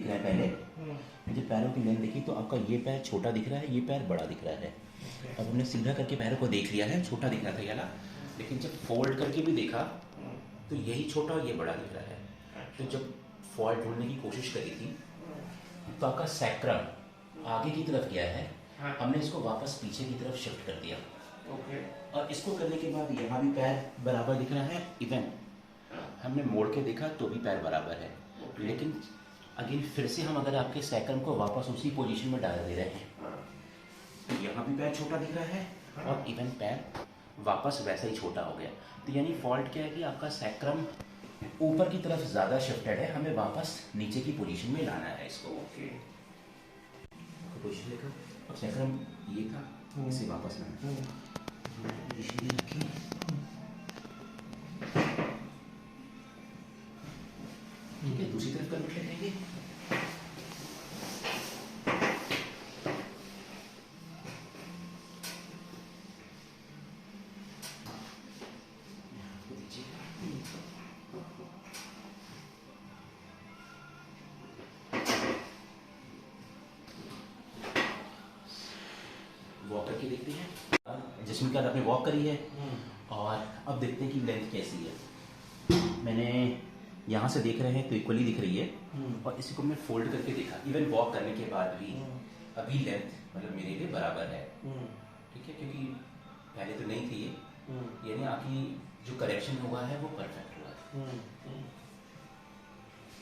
रहा है पहले, जब पैरों की लेंथ देखी तो आपका ये पैर छोटा दिख रहा है, ये पैर बड़ा दिख रहा है। अब हमने सीधा करके पैरों को देख लिया है, छोटा दिख रहा था ये वाला, लेकिन जब फोल्ड करके भी देखा तो यही छोटा और ये बड़ा दिख रहा है। तो जब फॉल्ट ढूंढने की कोशिश करी थी तो आपका सैक्रम आगे की तरफ गया है, हमने इसको वापस पीछे की तरफ शिफ्ट कर दिया। और इसको करने के बाद यहाँ भी पैर बराबर दिख रहा है, इवन हमने मोड़ के देखा तो भी पैर बराबर है। लेकिन अगेन फिर से हम अगर आपके सैक्रम को वापस उसी पोजीशन में डाल दे रहे हैं तो यहाँ भी पैर छोटा दिख रहा है और इवन पैर वापस वैसा ही छोटा हो गया। तो यानी फॉल्ट क्या है कि आपका सैक्रम ऊपर की तरफ ज़्यादा शिफ्टेड है, हमें वापस नीचे की पोजीशन में लाना है इसको। पोजीशन देखो, अब सैक्रम ये था, इसे वापस लाना, पोजीशन ये रखी, ठीक है। दूसरी तरफ कन्वर्ट लगाएंगे, वॉक करके देखते हैं। जिसमें क्या आपने वॉक करी है और अब देखते हैं कि लेंथ कैसी है। मैंने यहाँ से देख रहे हैं तो इक्वली दिख रही है और इसी को मैं फोल्ड करके देखा, इवन वॉक करने के बाद भी अभी लेंथ मतलब मेरे लिए बराबर है, ठीक है, क्योंकि पहले तो नहीं थी ये, यानी आपकी जो करेक्शन हुआ है वो परफेक्ट हुआ है।